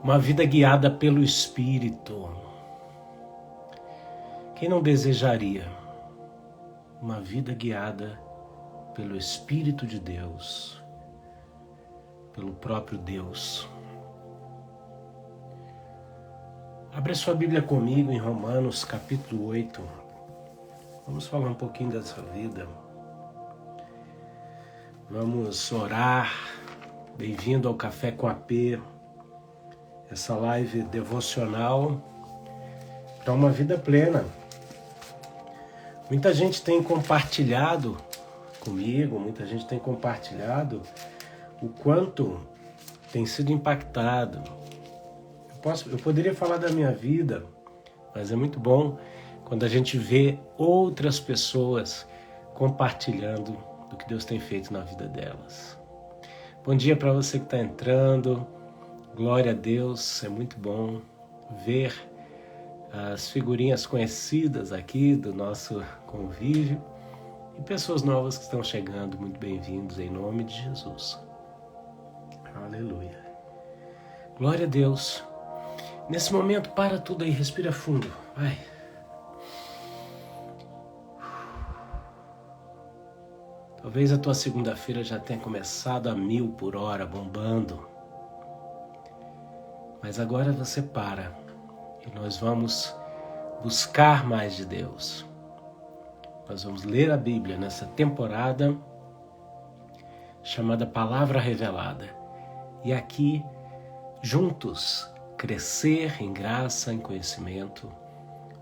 Uma vida guiada pelo Espírito. Quem não desejaria uma vida guiada pelo Espírito de Deus, pelo próprio Deus? Abre a sua Bíblia comigo em Romanos capítulo 8. Vamos falar um pouquinho dessa vida. Vamos orar. Bem-vindo ao Café com AP, essa live devocional para uma vida plena. Muita gente tem compartilhado comigo, muita gente tem compartilhado o quanto tem sido impactado. Eu poderia falar da minha vida, mas é muito bom quando a gente vê outras pessoas compartilhando do que Deus tem feito na vida delas. Bom dia para você que está entrando. Glória a Deus, é muito bom ver as figurinhas conhecidas aqui do nosso convívio e pessoas novas que estão chegando. Muito bem-vindos em nome de Jesus. Aleluia. Glória a Deus. Nesse momento, para tudo aí, respira fundo. Vai. Talvez a tua segunda-feira já tenha começado a 1000 por hora, bombando. Mas agora você para e nós vamos buscar mais de Deus. Nós vamos ler a Bíblia nessa temporada chamada Palavra Revelada. E aqui, juntos, crescer em graça, em conhecimento,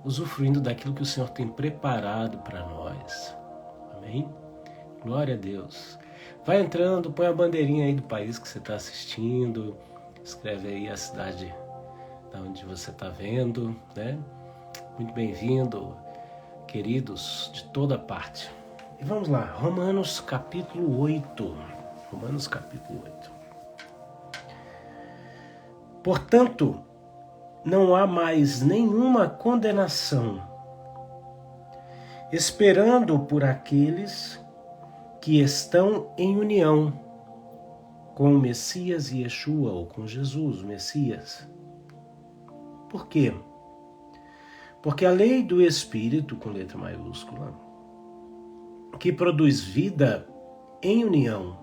usufruindo daquilo que o Senhor tem preparado para nós. Amém? Glória a Deus. Vai entrando, põe a bandeirinha aí do país que você está assistindo, escreve aí a cidade da onde você está vendo, né? Muito bem-vindo, queridos de toda parte. E vamos lá, Romanos capítulo 8. Romanos capítulo 8. Portanto, não há mais nenhuma condenação, esperando por aqueles que estão em união com o Messias e Yeshua, ou com Jesus, o Messias. Por quê? Porque a lei do Espírito, com letra maiúscula, que produz vida em união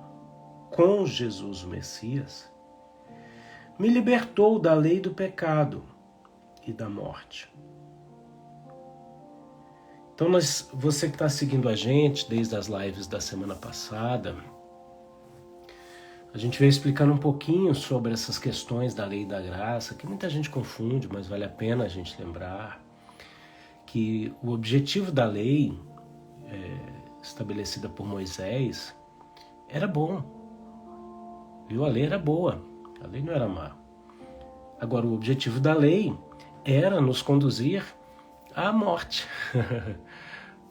com Jesus, o Messias, me libertou da lei do pecado e da morte. Então, você que está seguindo a gente desde as lives da semana passada, a gente veio explicando um pouquinho sobre essas questões da lei e da graça, que muita gente confunde, mas vale a pena a gente lembrar que o objetivo da lei estabelecida por Moisés era bom. Viu? A lei era boa, a lei não era má. Agora, o objetivo da lei era nos conduzir à morte,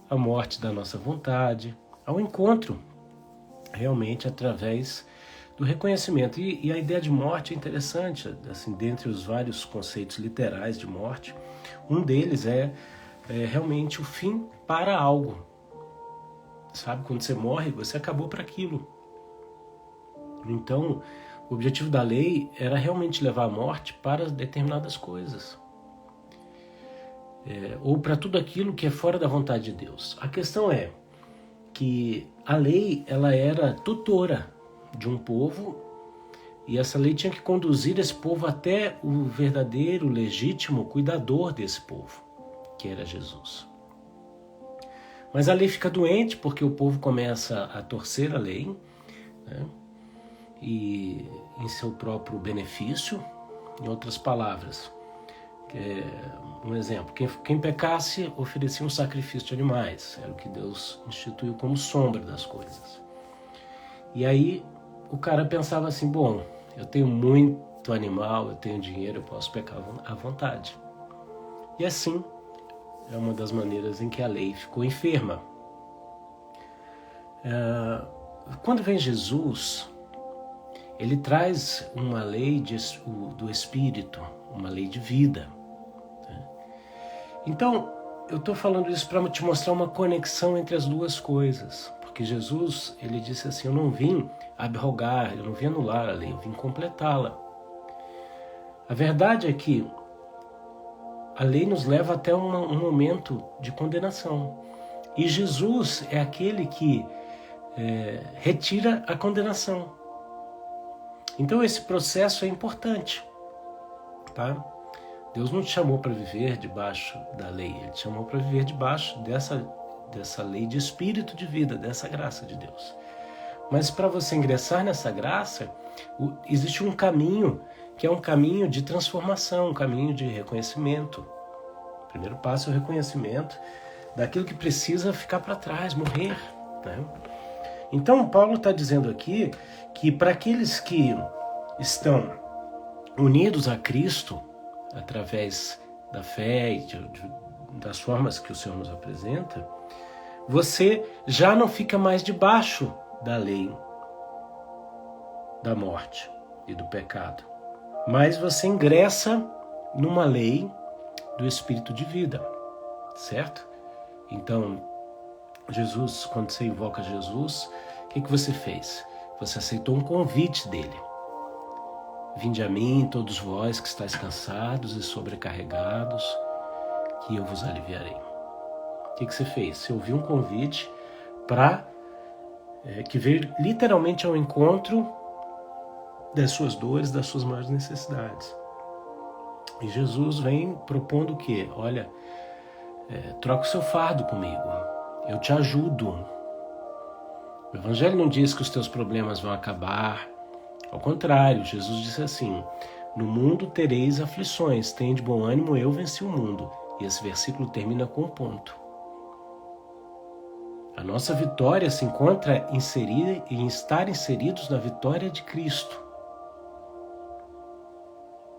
à morte da nossa vontade, ao encontro, realmente através do reconhecimento. E a ideia de morte é interessante, assim, dentre os vários conceitos literais de morte, um deles é realmente o fim para algo. Sabe, quando você morre, você acabou para aquilo. Então, o objetivo da lei era realmente levar a morte para determinadas coisas. Ou para tudo aquilo que é fora da vontade de Deus. A questão é que a lei, ela era tutora de um povo, e essa lei tinha que conduzir esse povo até o verdadeiro, legítimo cuidador desse povo, que era Jesus. Mas a lei fica doente porque o povo começa a torcer a lei, né? E em seu próprio benefício. Em outras palavras, um exemplo, quem pecasse oferecia um sacrifício de animais, era o que Deus instituiu como sombra das coisas. E aí o cara pensava assim, bom, eu tenho muito animal, eu tenho dinheiro, eu posso pecar à vontade. E assim, é uma das maneiras em que a lei ficou enferma. Quando vem Jesus, ele traz uma lei do Espírito, uma lei de vida. Então, eu estou falando isso para te mostrar uma conexão entre as duas coisas. Porque Jesus, ele disse assim, eu não vim abrogar, eu não vim anular a lei, eu vim completá-la. A verdade é que a lei nos leva até um momento de condenação. E Jesus é aquele que retira a condenação. Então esse processo é importante, tá? Deus não te chamou para viver debaixo da lei, Ele te chamou para viver debaixo dessa lei de espírito de vida, dessa graça de Deus. Mas para você ingressar nessa graça, existe um caminho que é um caminho de transformação, um caminho de reconhecimento. O primeiro passo é o reconhecimento daquilo que precisa ficar para trás, morrer, né? Então Paulo está dizendo aqui que para aqueles que estão unidos a Cristo, através da fé e das formas que o Senhor nos apresenta, você já não fica mais debaixo da lei da morte e do pecado, mas você ingressa numa lei do Espírito de vida, certo? Então, Jesus, quando você invoca Jesus, o que você fez? Você aceitou um convite dele. Vinde a mim, todos vós que estáis cansados e sobrecarregados, que eu vos aliviarei. O que você fez? Você ouviu um convite que veio literalmente ao encontro das suas dores, das suas maiores necessidades. E Jesus vem propondo o quê? Olha, troca o seu fardo comigo, eu te ajudo. O Evangelho não diz que os teus problemas vão acabar. Ao contrário, Jesus disse assim: no mundo tereis aflições, tende bom ânimo, eu venci o mundo. E esse versículo termina com um ponto. A nossa vitória se encontra em estar inseridos na vitória de Cristo.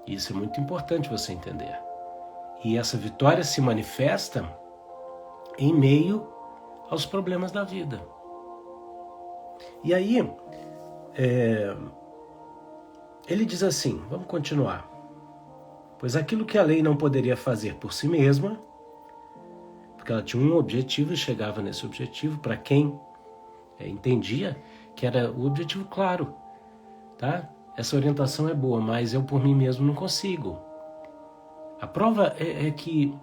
Isso é muito importante você entender. E essa vitória se manifesta em meio aos problemas da vida. E aí, ele diz assim, vamos continuar. Pois aquilo que a lei não poderia fazer por si mesma, porque ela tinha um objetivo e chegava nesse objetivo para quem entendia que era o objetivo claro, tá? Essa orientação é boa, mas eu por mim mesmo não consigo. A prova é que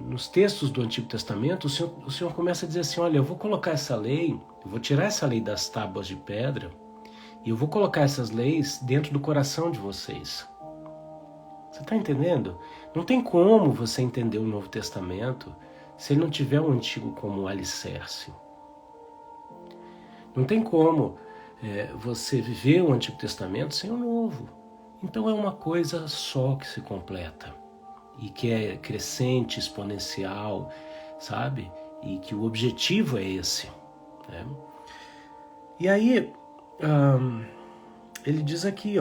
nos textos do Antigo Testamento, o Senhor começa a dizer assim, olha, eu vou colocar essa lei, eu vou tirar essa lei das tábuas de pedra e eu vou colocar essas leis dentro do coração de vocês. Você está entendendo? Não tem como você entender o Novo Testamento se ele não tiver o Antigo como alicerce. Não tem como você viver o Antigo Testamento sem o Novo. Então é uma coisa só que se completa e que é crescente, exponencial, sabe? E que o objetivo é esse, né? E aí, ele diz aqui,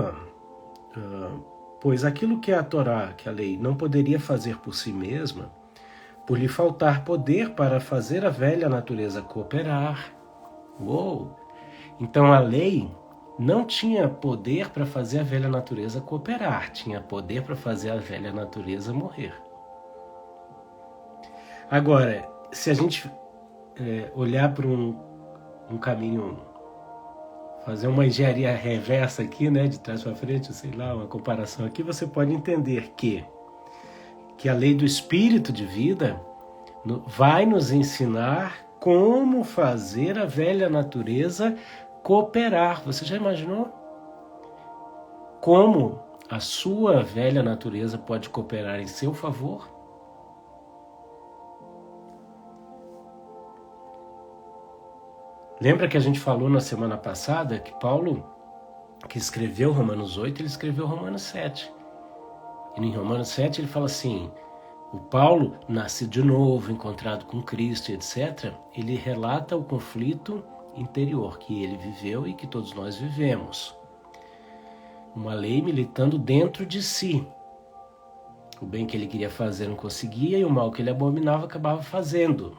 pois aquilo que a Torá, que a lei, não poderia fazer por si mesma, por lhe faltar poder para fazer a velha natureza cooperar. Uou! Então a lei não tinha poder para fazer a velha natureza cooperar, tinha poder para fazer a velha natureza morrer. Agora, se a gente olhar para um caminho, fazer uma engenharia reversa aqui, né, de trás para frente, sei lá, uma comparação aqui, você pode entender que a lei do Espírito de vida vai nos ensinar como fazer a velha natureza cooperar. Você já imaginou? Como a sua velha natureza pode cooperar em seu favor? Lembra que a gente falou na semana passada que Paulo, que escreveu Romanos 8, ele escreveu Romanos 7. E em Romanos 7 ele fala assim, o Paulo, nascido de novo, encontrado com Cristo, etc., ele relata o conflito interior que ele viveu e que todos nós vivemos. Uma lei militando dentro de si. O bem que ele queria fazer não conseguia e o mal que ele abominava acabava fazendo.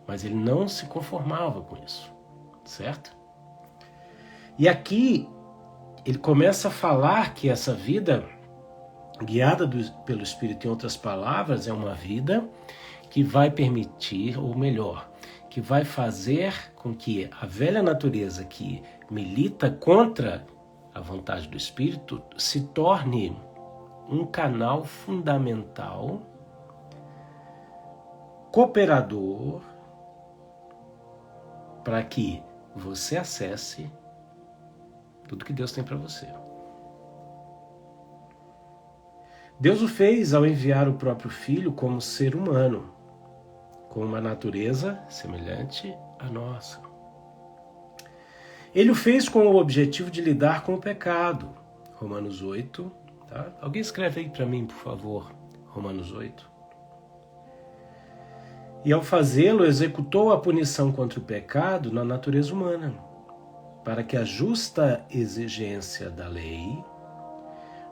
Mas ele não se conformava com isso, certo? E aqui ele começa a falar que essa vida guiada pelo Espírito, em outras palavras, é uma vida que vai permitir, ou melhor, que vai fazer com que a velha natureza que milita contra a vontade do Espírito, se torne um canal fundamental, cooperador, para que você acesse tudo que Deus tem para você. Deus o fez ao enviar o próprio Filho como ser humano, com uma natureza semelhante à nossa. Ele o fez com o objetivo de lidar com o pecado. Romanos 8. Tá? Alguém escreve aí para mim, por favor. Romanos 8. E ao fazê-lo, executou a punição contra o pecado na natureza humana, para que a justa exigência da lei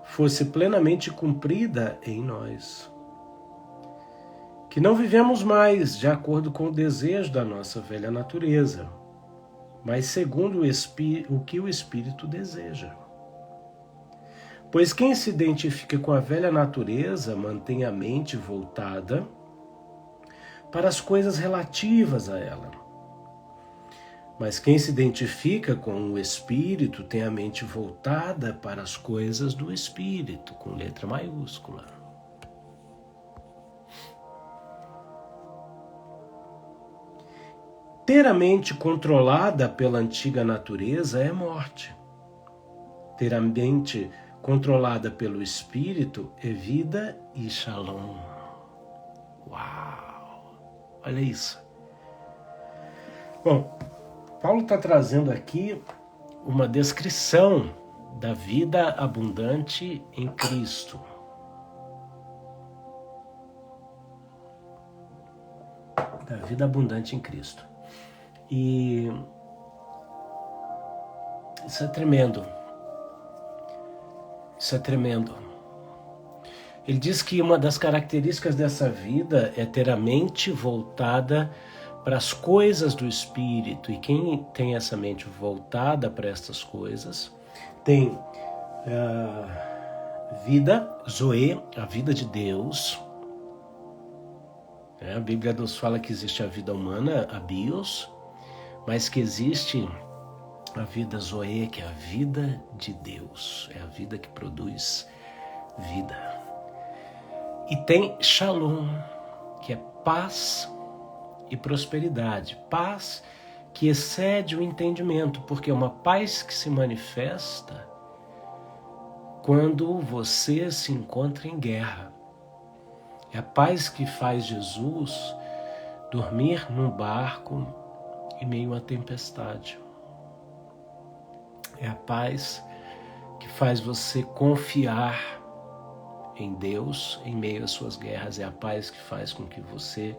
fosse plenamente cumprida em nós. Que não vivemos mais de acordo com o desejo da nossa velha natureza, mas segundo o que o Espírito deseja. Pois quem se identifica com a velha natureza mantém a mente voltada para as coisas relativas a ela. Mas quem se identifica com o Espírito tem a mente voltada para as coisas do Espírito, com letra maiúscula. Ter a mente controlada pela antiga natureza é morte. Ter a mente controlada pelo Espírito é vida e shalom. Uau! Olha isso. Bom, Paulo está trazendo aqui uma descrição da vida abundante em Cristo. Da vida abundante em Cristo. E isso é tremendo. Isso é tremendo. Ele diz que uma das características dessa vida é ter a mente voltada para as coisas do Espírito. E quem tem essa mente voltada para estas coisas tem vida, Zoe, a vida de Deus. A Bíblia nos fala que existe a vida humana, a bios, mas que existe a vida Zoe, que é a vida de Deus. É a vida que produz vida. E tem Shalom, que é paz e prosperidade. Paz que excede o entendimento, porque é uma paz que se manifesta quando você se encontra em guerra. É a paz que faz Jesus dormir num barco em meio à tempestade. É a paz que faz você confiar em Deus em meio às suas guerras. É a paz que faz com que você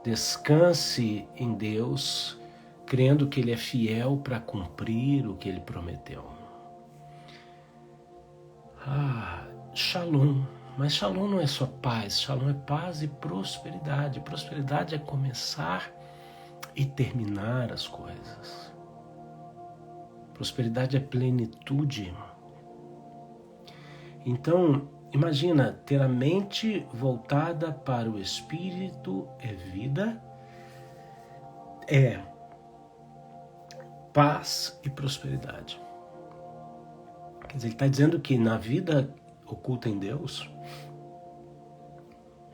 descanse em Deus, crendo que Ele é fiel para cumprir o que Ele prometeu. Shalom. Mas Shalom não é só paz. Shalom é paz e prosperidade. Prosperidade é começar e terminar as coisas. Prosperidade é plenitude. Então, imagina, ter a mente voltada para o Espírito é vida, é paz e prosperidade. Quer dizer, ele está dizendo que na vida oculta em Deus,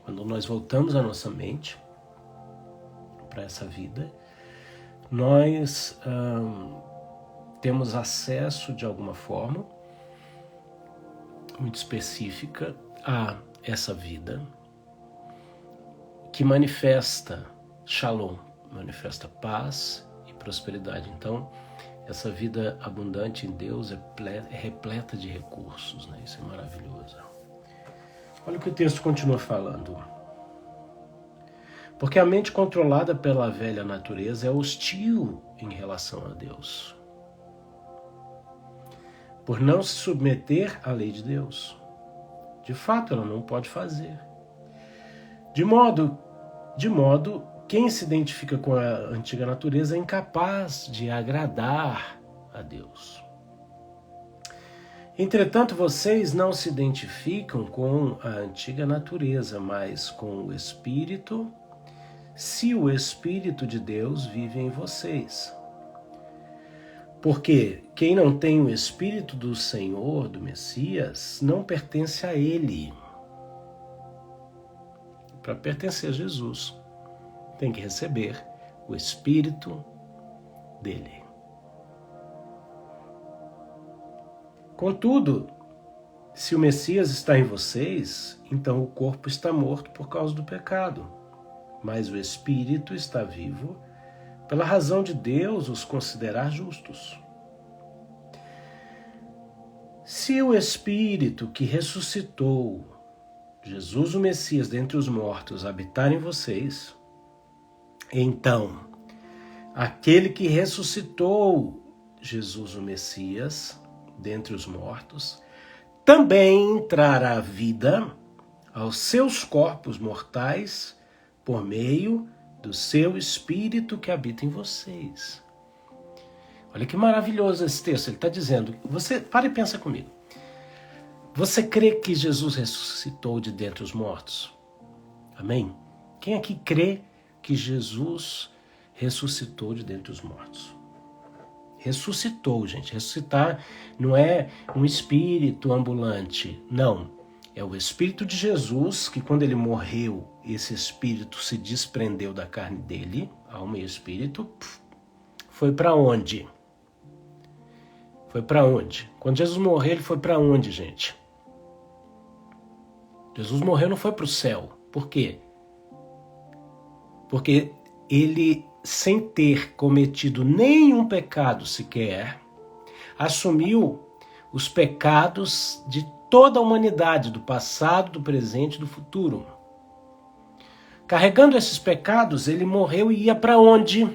quando nós voltamos a nossa mente para essa vida, nós temos acesso de alguma forma muito específica a essa vida que manifesta Shalom, manifesta paz e prosperidade. Então, essa vida abundante em Deus é repleta de recursos, né? Isso é maravilhoso. Olha o que o texto continua falando. Porque a mente controlada pela velha natureza é hostil em relação a Deus, por não se submeter à lei de Deus. De fato, ela não pode fazer. De modo, quem se identifica com a antiga natureza é incapaz de agradar a Deus. Entretanto, vocês não se identificam com a antiga natureza, mas com o Espírito, se o Espírito de Deus vive em vocês. Porque quem não tem o Espírito do Senhor, do Messias, não pertence a Ele. Para pertencer a Jesus, tem que receber o Espírito dele. Contudo, se o Messias está em vocês, então o corpo está morto por causa do pecado, mas o Espírito está vivo pela razão de Deus os considerar justos. Se o Espírito que ressuscitou Jesus, o Messias, dentre os mortos, habitar em vocês, então aquele que ressuscitou Jesus, o Messias, dentre os mortos, também trará vida aos seus corpos mortais por meio do seu Espírito que habita em vocês. Olha que maravilhoso esse texto. Ele está dizendo, para e pensa comigo. Você crê que Jesus ressuscitou de dentre os mortos? Amém? Quem aqui crê que Jesus ressuscitou de dentre os mortos? Ressuscitou, gente. Ressuscitar não é um espírito ambulante, não. É o Espírito de Jesus que, quando ele morreu, esse Espírito se desprendeu da carne dele, alma e espírito, foi para onde? Foi para onde? Quando Jesus morreu, ele foi para onde, gente? Jesus morreu, não foi para o céu. Por quê? Porque ele, sem ter cometido nenhum pecado sequer, assumiu os pecados de toda a humanidade, do passado, do presente e do futuro. Carregando esses pecados, ele morreu e ia para onde?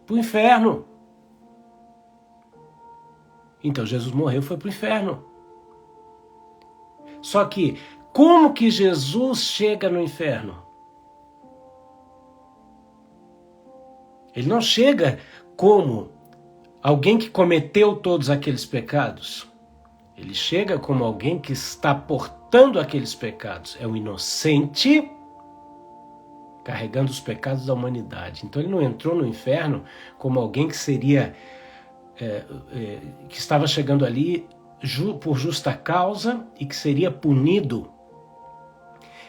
Para o inferno. Então Jesus morreu e foi para o inferno. Só que, como que Jesus chega no inferno? Ele não chega como alguém que cometeu todos aqueles pecados. Ele chega como alguém que está portando aqueles pecados. É um inocente carregando os pecados da humanidade. Então ele não entrou no inferno como alguém que seria, que estava chegando ali por justa causa e que seria punido.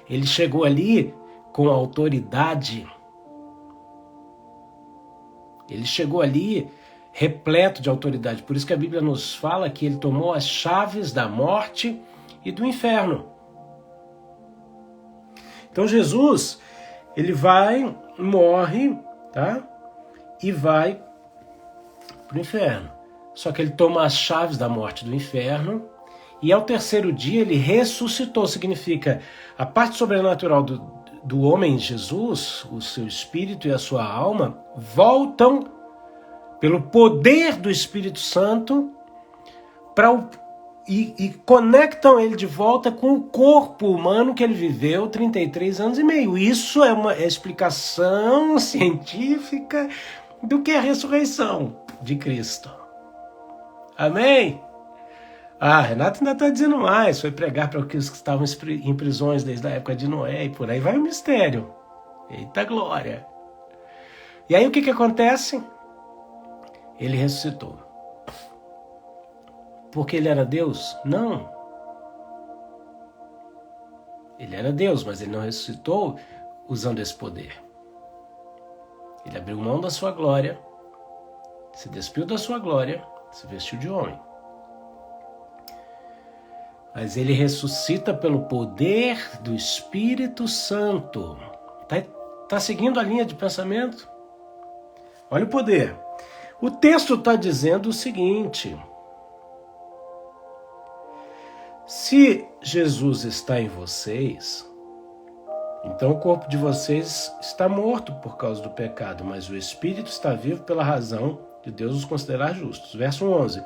Ele chegou ali com autoridade. Ele chegou ali repleto de autoridade. Por isso que a Bíblia nos fala que ele tomou as chaves da morte e do inferno. Então Jesus, ele vai, morre, tá? E vai para o inferno. Só que ele toma as chaves da morte e do inferno, e ao terceiro dia ele ressuscitou. Significa, a parte sobrenatural do homem Jesus, o seu espírito e a sua alma, voltam pelo poder do Espírito Santo e conectam ele de volta com o corpo humano que ele viveu 33 anos e meio. Isso é uma explicação científica do que é a ressurreição de Cristo. Amém? Renato ainda está dizendo mais. Foi pregar para aqueles que estavam em prisões desde a época de Noé e por aí vai o mistério. Eita glória! E aí o que acontece? Ele ressuscitou. Porque ele era Deus? Não. Ele era Deus, mas ele não ressuscitou usando esse poder. Ele abriu mão da sua glória, se despiu da sua glória, se vestiu de homem. Mas ele ressuscita pelo poder do Espírito Santo. Tá seguindo a linha de pensamento? Olha o poder. O texto está dizendo o seguinte: se Jesus está em vocês, então o corpo de vocês está morto por causa do pecado, mas o Espírito está vivo pela razão de Deus os considerar justos. Verso 11.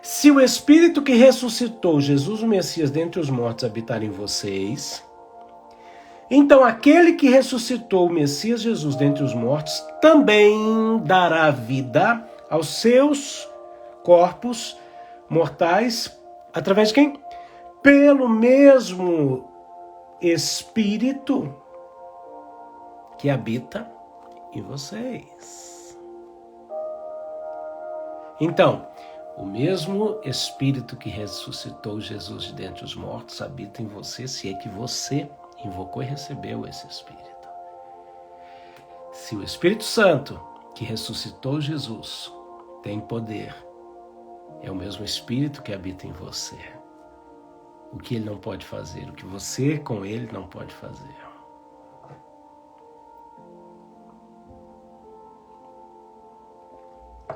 Se o Espírito que ressuscitou Jesus, o Messias, dentre os mortos, habitar em vocês, então aquele que ressuscitou o Messias Jesus dentre os mortos também dará vida aos seus corpos mortais, através de quem? Pelo mesmo Espírito que habita em vocês. Então, o mesmo Espírito que ressuscitou Jesus de dentre os mortos habita em você, se é que você invocou e recebeu esse Espírito. Se o Espírito Santo que ressuscitou Jesus tem poder, é o mesmo Espírito que habita em você. O que ele não pode fazer, o que você com ele não pode fazer.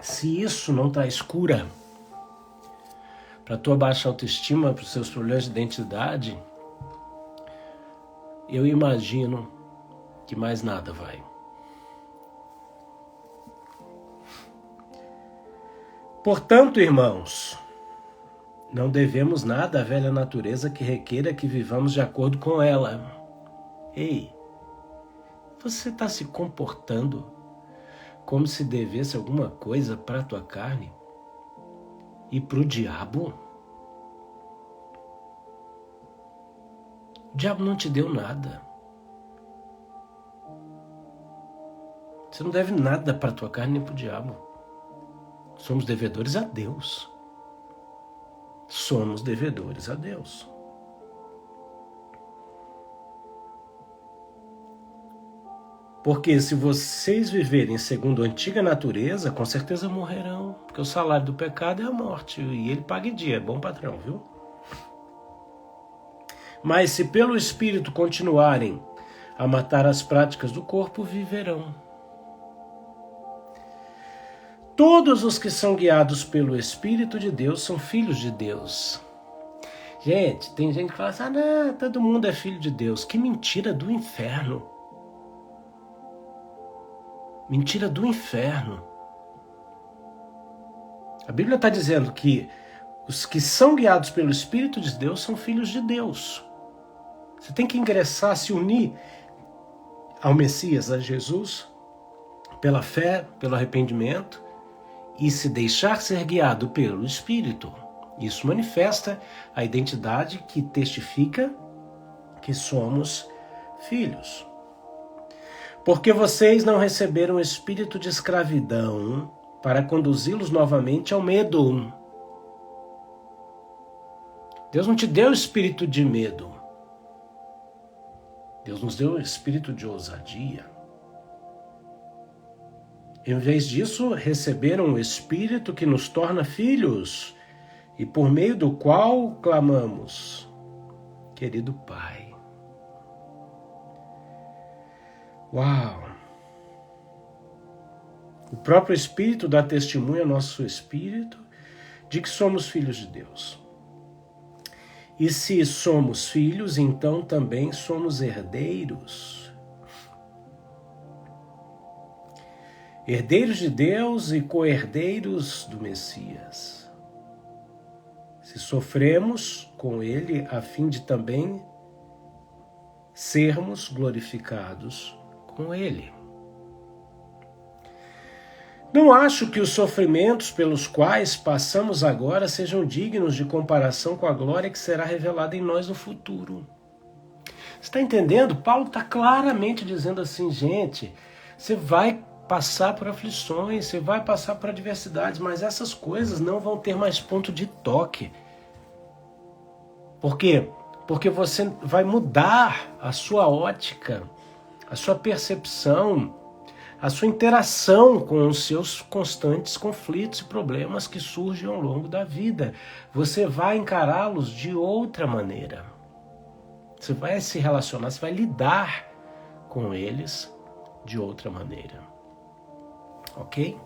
Se isso não traz cura para a tua baixa autoestima, para os seus problemas de identidade, eu imagino que mais nada vai. Portanto, irmãos, não devemos nada à velha natureza que requeira que vivamos de acordo com ela. Ei, você está se comportando como se devesse alguma coisa para a tua carne e para o diabo? O diabo não te deu nada. Você não deve nada para a tua carne nem para o diabo. Somos devedores a Deus. Somos devedores a Deus. Porque se vocês viverem segundo a antiga natureza, com certeza morrerão. Porque o salário do pecado é a morte. E ele paga em dia. É bom patrão, viu? Mas se pelo Espírito continuarem a matar as práticas do corpo, viverão. Todos os que são guiados pelo Espírito de Deus são filhos de Deus. Gente, tem gente que fala assim, não, todo mundo é filho de Deus. Que mentira do inferno. Mentira do inferno. A Bíblia está dizendo que os que são guiados pelo Espírito de Deus são filhos de Deus. Você tem que ingressar, se unir ao Messias, a Jesus, pela fé, pelo arrependimento, e se deixar ser guiado pelo Espírito. Isso manifesta a identidade que testifica que somos filhos. Porque vocês não receberam o espírito de escravidão para conduzi-los novamente ao medo. Deus não te deu espírito de medo. Deus nos deu espírito de ousadia. Em vez disso, receberam o Espírito que nos torna filhos e por meio do qual clamamos, querido Pai. Uau! O próprio Espírito dá testemunho ao nosso Espírito de que somos filhos de Deus. E se somos filhos, então também somos herdeiros. Herdeiros de Deus e co-herdeiros do Messias. Se sofremos com ele, a fim de também sermos glorificados com ele. Não acho que os sofrimentos pelos quais passamos agora sejam dignos de comparação com a glória que será revelada em nós no futuro. Você está entendendo? Paulo está claramente dizendo assim, gente, você vai passar por aflições, você vai passar por adversidades, mas essas coisas não vão ter mais ponto de toque. Por quê? Porque você vai mudar a sua ótica, a sua percepção, a sua interação com os seus constantes conflitos e problemas que surgem ao longo da vida. Você vai encará-los de outra maneira. Você vai se relacionar, você vai lidar com eles de outra maneira. Ok?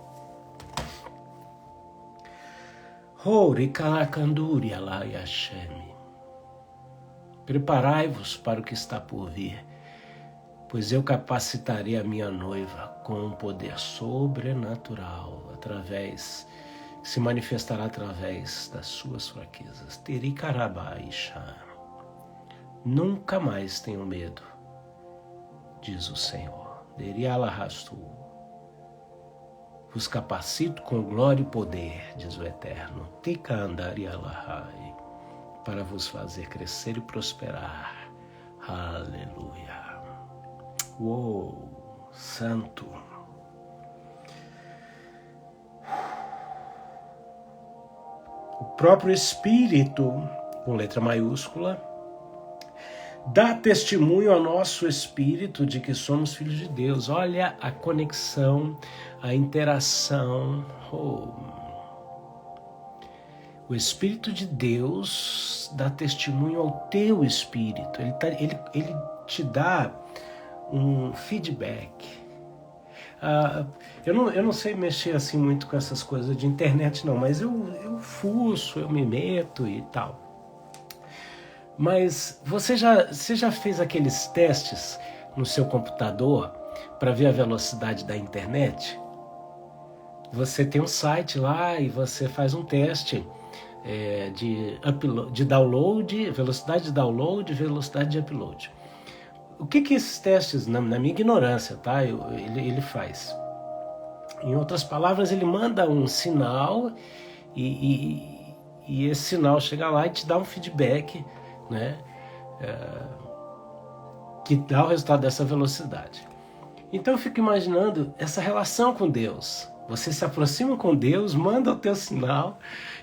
Preparai-vos para o que está por vir, pois eu capacitarei a minha noiva com um poder sobrenatural, que se manifestará através das suas fraquezas. Terikarabaisha. Nunca mais tenho medo, diz o Senhor. Derialahastu. Vos capacito com glória e poder, diz o Eterno, Tikandarialahai, para vos fazer crescer e prosperar. Aleluia. Uou, santo. o próprio Espírito, com letra maiúscula, dá testemunho ao nosso espírito de que somos filhos de Deus. Olha a conexão, a interação. O Espírito de Deus dá testemunho ao teu espírito. Ele te dá um feedback. Eu não sei mexer assim muito com essas coisas de internet não, mas eu fuço, eu me meto e tal. Mas você já fez aqueles testes no seu computador para ver a velocidade da internet? Você tem um site lá e você faz um teste de download, velocidade de download, velocidade de upload. O que esses testes, na minha ignorância, tá? Ele faz? Em outras palavras, ele manda um sinal e esse sinal chega lá e te dá um feedback, né? Que dá o resultado dessa velocidade. Então eu fico imaginando essa relação com Deus. Você se aproxima com Deus, manda o teu sinal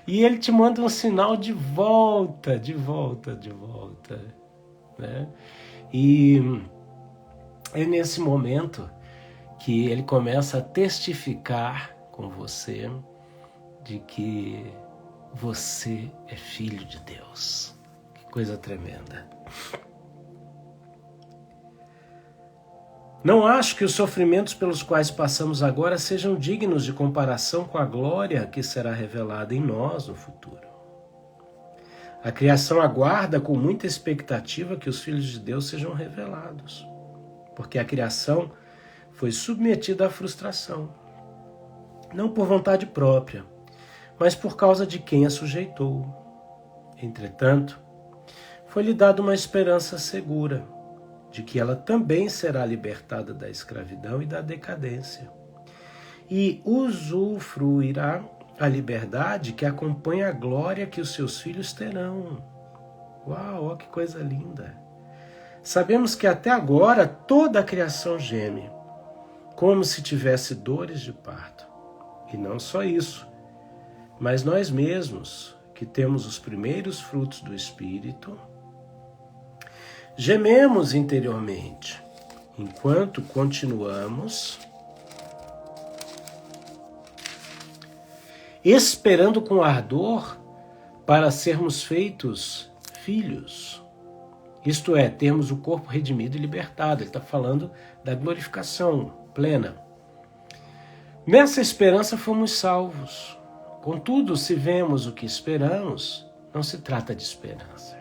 e Ele te manda um sinal de volta, né? E é nesse momento que Ele começa a testificar com você de que você é filho de Deus. Que coisa tremenda. Não acho que os sofrimentos pelos quais passamos agora sejam dignos de comparação com a glória que será revelada em nós no futuro. A criação aguarda com muita expectativa que os filhos de Deus sejam revelados, porque a criação foi submetida à frustração, não por vontade própria, mas por causa de quem a sujeitou. Entretanto, foi-lhe dada uma esperança segura, de que ela também será libertada da escravidão e da decadência, e usufruirá a liberdade que acompanha a glória que os seus filhos terão. Uau, que coisa linda! Sabemos que até agora toda a criação geme, como se tivesse dores de parto. E não só isso, mas nós mesmos, que temos os primeiros frutos do Espírito, gememos interiormente, enquanto continuamos esperando com ardor para sermos feitos filhos. Isto é, termos o corpo redimido e libertado. Ele está falando da glorificação plena. Nessa esperança fomos salvos. Contudo, se vemos o que esperamos, não se trata de esperança.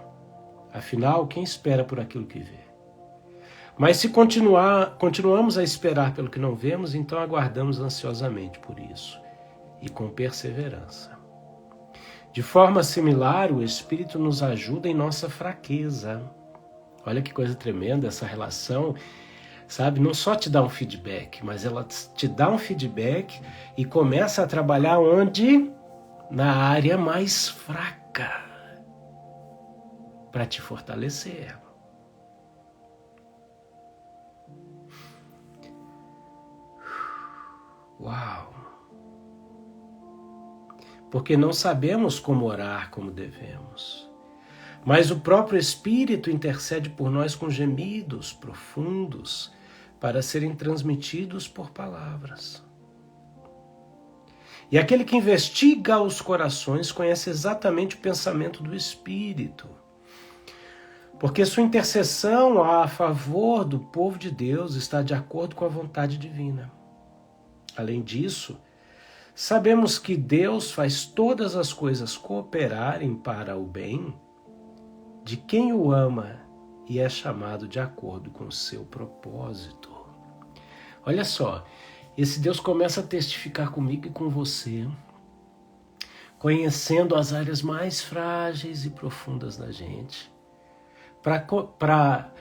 Afinal, quem espera por aquilo que vê? Mas se continuamos a esperar pelo que não vemos, então aguardamos ansiosamente por isso e com perseverança. De forma similar, o Espírito nos ajuda em nossa fraqueza. Olha que coisa tremenda essa relação, sabe? Não só te dá um feedback, mas ela te dá um feedback e começa a trabalhar onde? Na área mais fraca, para te fortalecer. Uau! Porque não sabemos como orar como devemos, mas o próprio Espírito intercede por nós com gemidos profundos para serem transmitidos por palavras. E aquele que investiga os corações conhece exatamente o pensamento do Espírito, porque sua intercessão a favor do povo de Deus está de acordo com a vontade divina. Além disso, sabemos que Deus faz todas as coisas cooperarem para o bem de quem o ama e é chamado de acordo com o seu propósito. Olha só, esse Deus começa a testificar comigo e com você, conhecendo as áreas mais frágeis e profundas da gente, para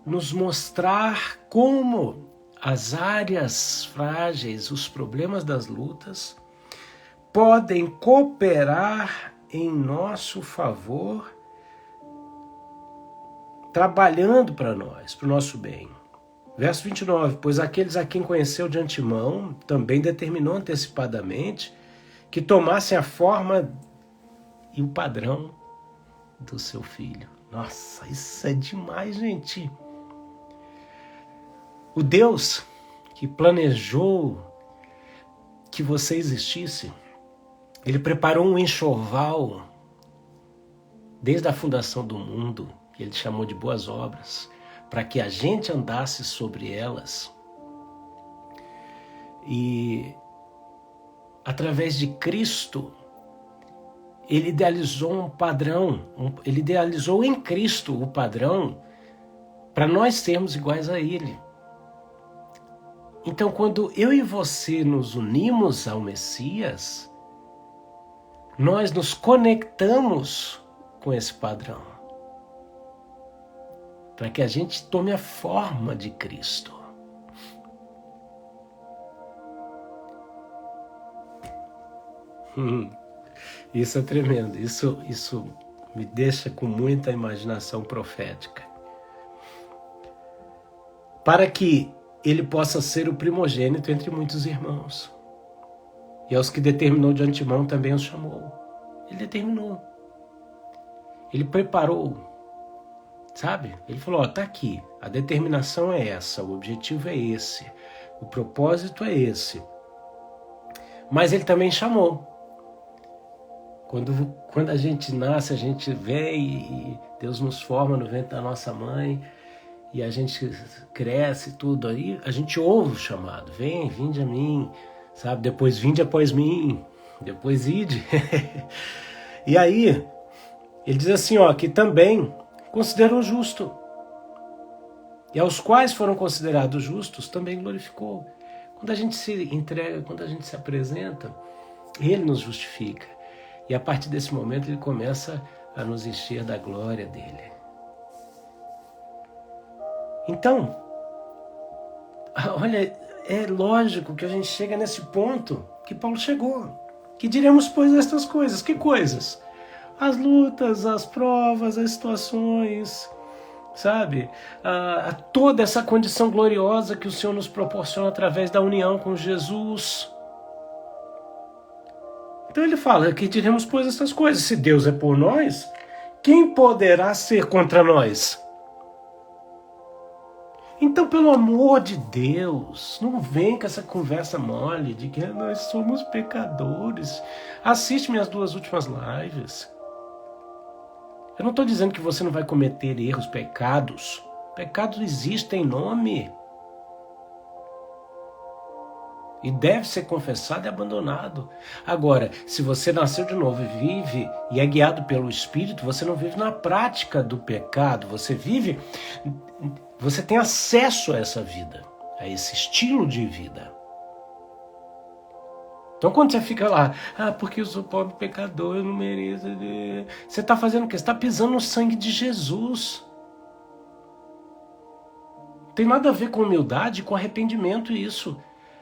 nos mostrar como as áreas frágeis, os problemas das lutas, podem cooperar em nosso favor, trabalhando para nós, para o nosso bem. Verso 29, pois aqueles a quem conheceu de antemão, também determinou antecipadamente que tomassem a forma e o padrão do seu filho. Nossa, isso é demais, gente. O Deus que planejou que você existisse, Ele preparou um enxoval desde a fundação do mundo, que Ele chamou de boas obras, para que a gente andasse sobre elas. E através de Cristo, Ele idealizou um padrão, Ele idealizou em Cristo o padrão para nós sermos iguais a Ele. Então, quando eu e você nos unimos ao Messias, nós nos conectamos com esse padrão, para que a gente tome a forma de Cristo. Isso é tremendo, isso me deixa com muita imaginação profética. Para que ele possa ser o primogênito entre muitos irmãos. E aos que determinou de antemão também os chamou. Ele determinou. Ele preparou. Sabe? Ele falou, tá aqui, a determinação é essa, o objetivo é esse, o propósito é esse. Mas ele também chamou. Quando a gente nasce, a gente vem e Deus nos forma no ventre da nossa mãe e a gente cresce tudo aí, a gente ouve o chamado, vinde a mim, sabe? Depois vinde após mim, depois ide. E aí, ele diz assim, ó, que também considerou justo. E aos quais foram considerados justos, também glorificou. Quando a gente se entrega, quando a gente se apresenta, ele nos justifica. E a partir desse momento ele começa a nos encher da glória dele. Então, olha, é lógico que a gente chega nesse ponto que Paulo chegou. Que diremos, pois, estas coisas. Que coisas? As lutas, as provas, as situações, sabe? Toda essa condição gloriosa que o Senhor nos proporciona através da união com Jesus. Então ele fala que diremos, pois, essas coisas. Se Deus é por nós, quem poderá ser contra nós? Então, pelo amor de Deus, não vem com essa conversa mole de que nós somos pecadores. Assiste minhas 2 últimas lives. Eu não estou dizendo que você não vai cometer erros, pecados. Pecados existem em nome. E deve ser confessado e abandonado. Agora, se você nasceu de novo e vive e é guiado pelo Espírito, você não vive na prática do pecado. Você tem acesso a essa vida, a esse estilo de vida. Então quando você fica lá, porque eu sou pobre pecador, eu não mereço. Você está fazendo o quê? Você está pisando no sangue de Jesus. Não tem nada a ver com humildade, com arrependimento isso.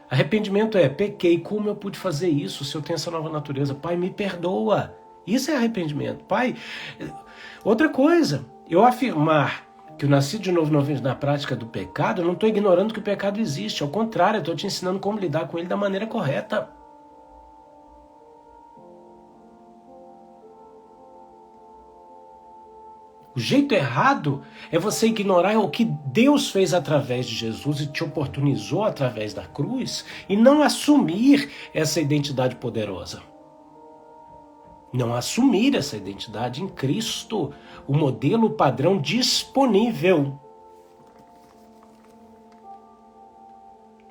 Arrependimento é, pequei, como eu pude fazer isso se eu tenho essa nova natureza? Pai, me perdoa. Isso é arrependimento. Pai, outra coisa, eu afirmar que eu nasci de novo na prática do pecado, eu não estou ignorando que o pecado existe. Ao contrário, eu estou te ensinando como lidar com ele da maneira correta. O jeito errado é você ignorar o que Deus fez através de Jesus e te oportunizou através da cruz e não assumir essa identidade poderosa. Não assumir essa identidade em Cristo, o modelo padrão disponível.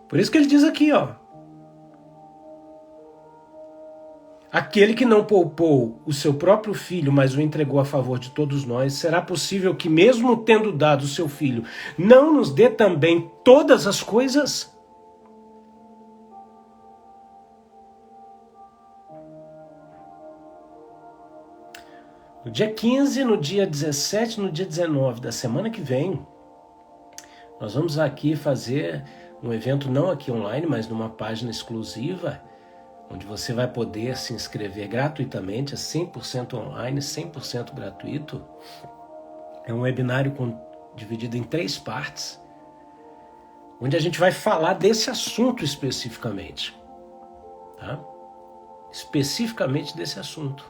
Por isso que ele diz aqui, ó. Aquele que não poupou o seu próprio filho, mas o entregou a favor de todos nós, será possível que, mesmo tendo dado o seu filho, não nos dê também todas as coisas? No dia 15, no dia 17, no dia 19 da semana que vem, nós vamos aqui fazer um evento, não aqui online, mas numa página exclusiva, onde você vai poder se inscrever gratuitamente, é 100% online, 100% gratuito. É um webinário dividido em 3 partes, onde a gente vai falar desse assunto especificamente. Tá? Especificamente desse assunto.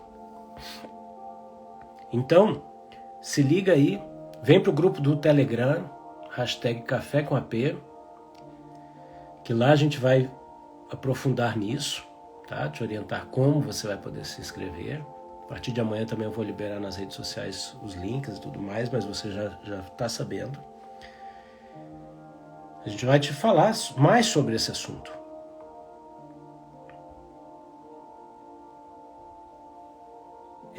Então, se liga aí, vem pro grupo do Telegram, #Café com AP, que lá a gente vai aprofundar nisso, tá? Te orientar como você vai poder se inscrever. A partir de amanhã também eu vou liberar nas redes sociais os links e tudo mais, mas você já está sabendo. A gente vai te falar mais sobre esse assunto.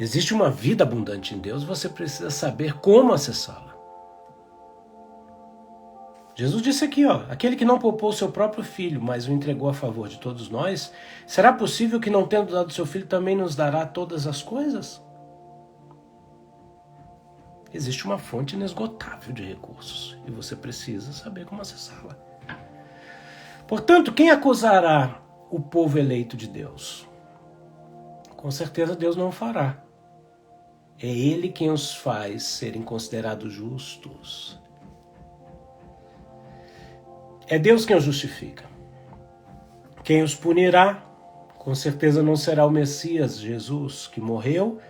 Existe uma vida abundante em Deus, você precisa saber como acessá-la. Jesus disse aqui, aquele que não poupou seu próprio filho, mas o entregou a favor de todos nós, será possível que, não tendo dado seu filho, também nos dará todas as coisas? Existe uma fonte inesgotável de recursos e você precisa saber como acessá-la. Portanto, quem acusará o povo eleito de Deus? Com certeza Deus não o fará. É Ele quem os faz serem considerados justos. É Deus quem os justifica. Quem os punirá, com certeza não será o Messias, Jesus, que morreu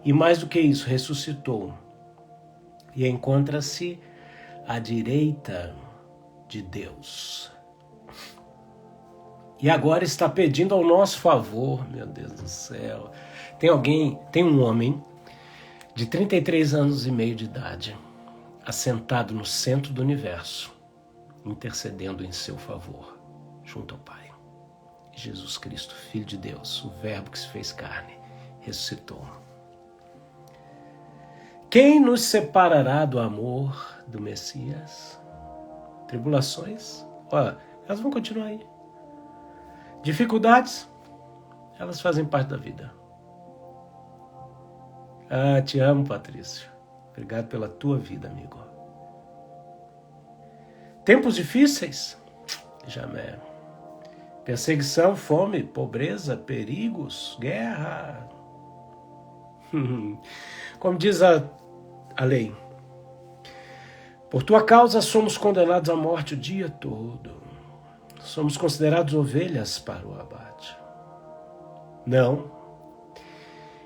e, mais do que isso, ressuscitou. E encontra-se à direita de Deus. E agora está pedindo ao nosso favor, meu Deus do céu. Tem um homem de 33 anos e meio de idade, assentado no centro do universo, intercedendo em seu favor, junto ao Pai. Jesus Cristo, Filho de Deus, o Verbo que se fez carne, ressuscitou. Quem nos separará do amor do Messias? Tribulações? Elas vão continuar aí. Dificuldades? Elas fazem parte da vida. Te amo, Patrício. Obrigado pela tua vida, amigo. Tempos difíceis? Jamais. Perseguição, fome, pobreza, perigos, guerra. Como diz a lei, por tua causa somos condenados à morte o dia todo. Somos considerados ovelhas para o abate. Não.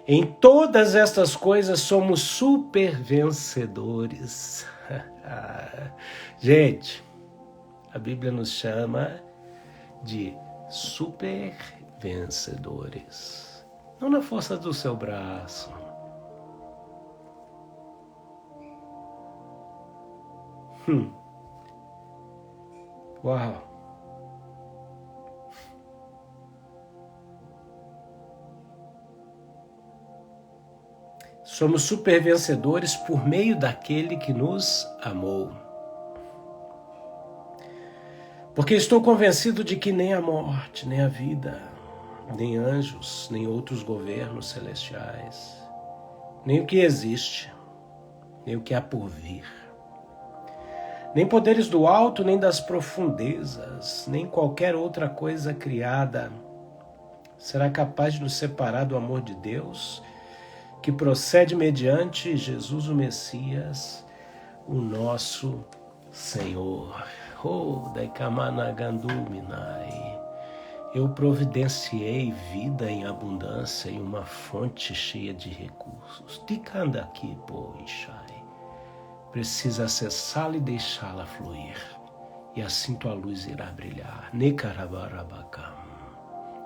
Em todas estas coisas somos super vencedores. Gente, a Bíblia nos chama de super vencedores. Não na força do seu braço. Uau! Somos super vencedores por meio daquele que nos amou. Porque estou convencido de que nem a morte, nem a vida, nem anjos, nem outros governos celestiais, nem o que existe, nem o que há por vir, nem poderes do alto, nem das profundezas, nem qualquer outra coisa criada será capaz de nos separar do amor de Deus, que procede mediante Jesus o Messias, o nosso Senhor. Eu providenciei vida em abundância e uma fonte cheia de recursos. Precisa acessá-la e deixá-la fluir. E assim tua luz irá brilhar.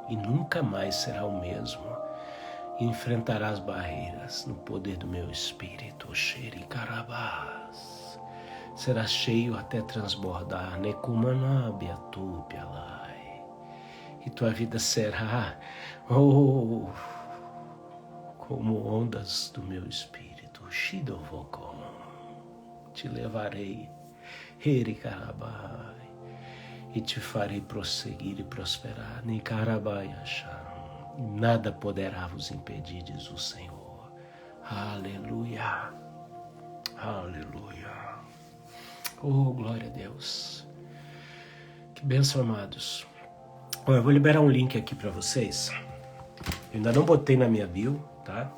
E nunca mais será o mesmo. E enfrentarás barreiras no poder do meu Espírito. Será cheio até transbordar. E tua vida será como ondas do meu Espírito. Te levarei e te farei prosseguir e prosperar. Nada poderá vos impedir, diz o Senhor. Aleluia. Aleluia. Oh, glória a Deus. Que bênção, amados. Eu vou liberar um link aqui para vocês. Eu ainda não botei na minha bio, tá?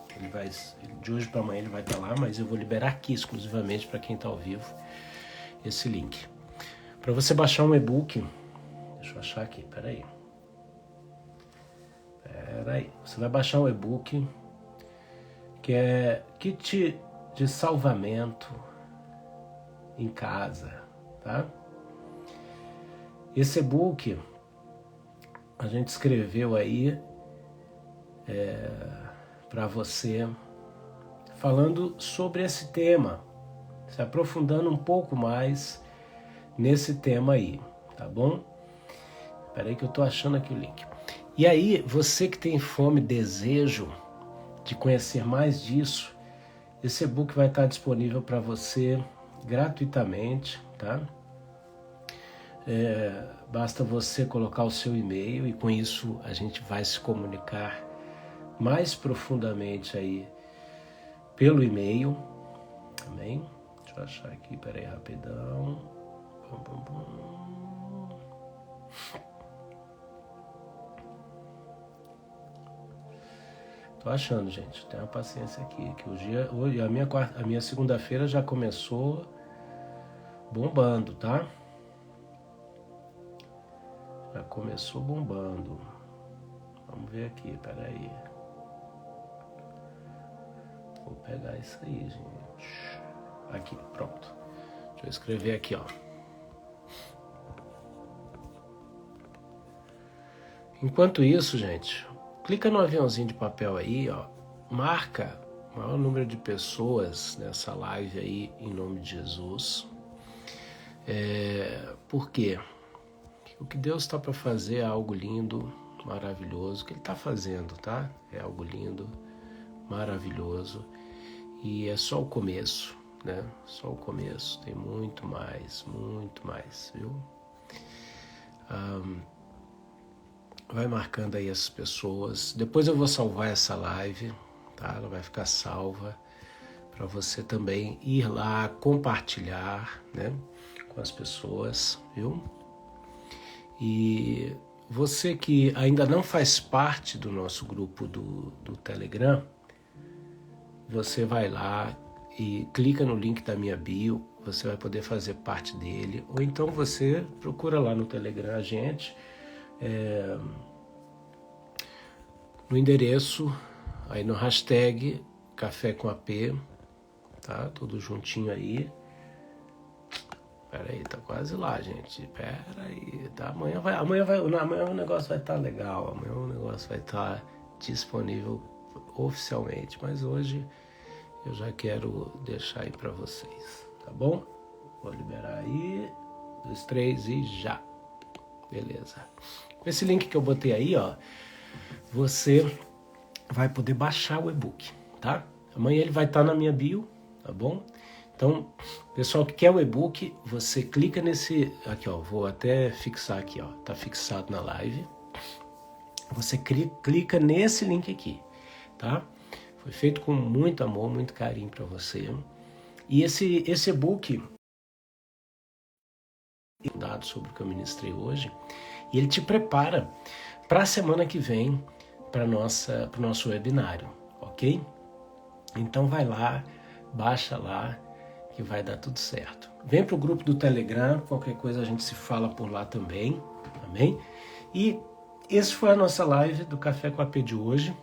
De hoje para amanhã ele vai estar lá, mas eu vou liberar aqui exclusivamente para quem está ao vivo esse link. Para você baixar um e-book, deixa eu achar aqui, peraí. Você vai baixar um e-book que é kit de salvamento em casa, tá? Esse e-book a gente escreveu aí para você, falando sobre esse tema, se aprofundando um pouco mais nesse tema aí, tá bom? Espera aí que eu tô achando aqui o link. E aí, você que tem fome, desejo de conhecer mais disso, esse e-book vai estar disponível para você gratuitamente, tá? Basta você colocar o seu e-mail e com isso a gente vai se comunicar mais profundamente aí pelo e-mail, amém? Deixa eu achar aqui, peraí, rapidão. Tô achando, gente, tenha paciência aqui, que hoje a minha segunda-feira já começou bombando, tá? Já começou bombando. Vamos ver aqui, peraí. Vou pegar isso aí, gente. Aqui, pronto. Deixa eu escrever aqui, ó. Enquanto isso, gente, clica no aviãozinho de papel aí, ó. Marca o maior número de pessoas nessa live aí, em nome de Jesus. Por quê? O que Deus está para fazer é algo lindo, maravilhoso. O que Ele está fazendo, tá? É algo lindo, maravilhoso. E é só o começo, né? Só o começo. Tem muito mais, viu? Vai marcando aí as pessoas. Depois eu vou salvar essa live, tá? Ela vai ficar salva para você também ir lá compartilhar, né? Com as pessoas, viu? E você que ainda não faz parte do nosso grupo do Telegram, você vai lá e clica no link da minha bio, você vai poder fazer parte dele, ou então você procura lá no Telegram a gente, no endereço, aí no hashtag Café com AP, tá? Tudo juntinho aí. Pera aí, tá quase lá, gente. Pera aí, tá? Amanhã o negócio vai estar legal. Amanhã o negócio vai estar disponível oficialmente. Mas hoje eu já quero deixar aí pra vocês, tá bom? Vou liberar aí. 1, 2, 3 e já. Beleza. Com esse link que eu botei aí, ó, você vai poder baixar o e-book, tá? Amanhã ele vai estar na minha bio, tá bom? Então, pessoal que quer o e-book, você clica nesse... Aqui, ó, vou até fixar aqui, ó. Tá fixado na live. Você clica nesse link aqui, tá? Foi feito com muito amor, muito carinho para você. E esse e-book, dado sobre o que eu ministrei hoje, e ele te prepara para a semana que vem, para o nosso webinário, ok? Então vai lá, baixa lá, que vai dar tudo certo. Vem para o grupo do Telegram, qualquer coisa a gente se fala por lá também, amém? E esse foi a nossa live do Café com a AP de hoje.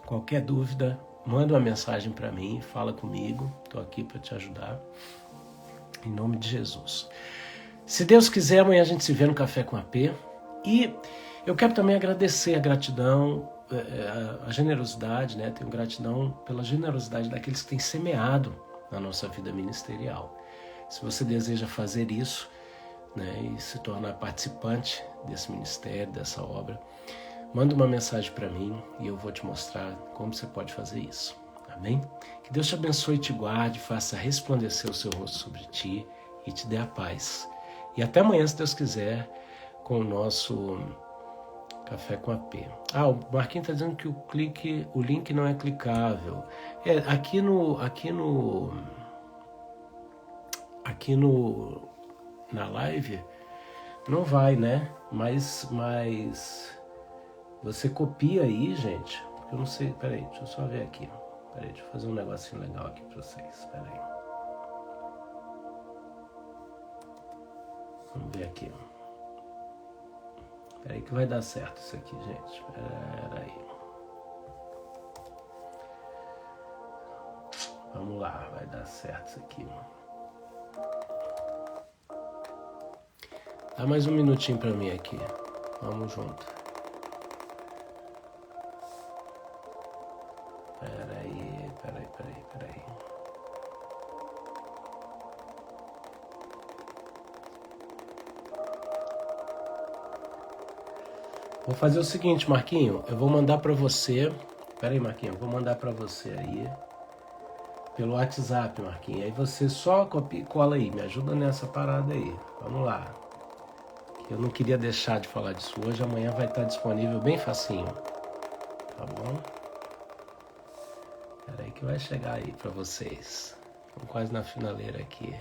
Qualquer dúvida, manda uma mensagem para mim, fala comigo, estou aqui para te ajudar, em nome de Jesus. Se Deus quiser, amanhã a gente se vê no Café com a AP. E eu quero também agradecer a gratidão, a generosidade, né? Tenho gratidão pela generosidade daqueles que têm semeado na nossa vida ministerial. Se você deseja fazer isso, né, e se tornar participante desse ministério, dessa obra, manda uma mensagem para mim e eu vou te mostrar como você pode fazer isso. Amém? Que Deus te abençoe e te guarde, faça resplandecer o seu rosto sobre ti e te dê a paz. E até amanhã, se Deus quiser, com o nosso Café com AP. O Marquinhos está dizendo que o link não é clicável. Na live não vai, né? Mas você copia aí, gente. Eu não sei, peraí, deixa eu só ver aqui. Peraí, deixa eu fazer um negocinho legal aqui para vocês. Peraí. Vamos ver aqui. Peraí que vai dar certo isso aqui, gente. Peraí. Vamos lá, vai dar certo isso aqui. Dá mais um minutinho pra mim aqui. Vamos junto. Peraí. Vou fazer o seguinte, Marquinho. Eu vou mandar pra você. Peraí, Marquinho. Eu vou mandar pra você aí. Pelo WhatsApp, Marquinho. Aí você só copia e cola aí. Me ajuda nessa parada aí. Vamos lá. Eu não queria deixar de falar disso hoje. Amanhã vai estar disponível bem facinho. Tá bom? Espera aí que vai chegar aí pra vocês. Estamos quase na finaleira aqui.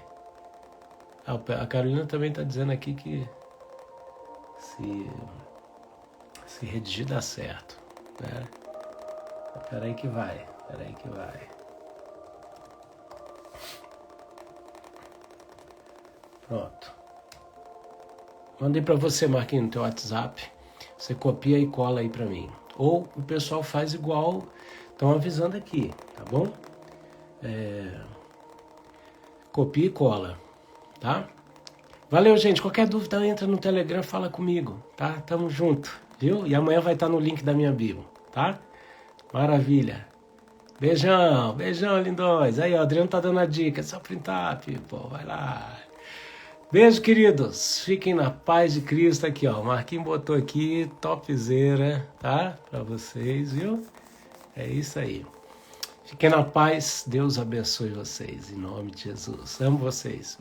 A Carolina também tá dizendo aqui que se redigir dá certo, né? Espera aí que vai. Pronto. Mandei pra você, Marquinhos, no teu WhatsApp. Você copia e cola aí pra mim. Ou o pessoal faz igual estão avisando aqui, tá bom? Copia e cola, tá? Valeu, gente. Qualquer dúvida, entra no Telegram, fala comigo, tá? Tamo junto, viu? E amanhã vai estar no link da minha bio, tá? Maravilha. Beijão, lindões. Aí, ó, o Adriano tá dando a dica. É só printar, people. Vai lá. Beijo, queridos. Fiquem na paz de Cristo aqui, ó. O Marquinhos botou aqui, topzera, tá? Pra vocês, viu? É isso aí. Fiquem na paz. Deus abençoe vocês. Em nome de Jesus. Amo vocês.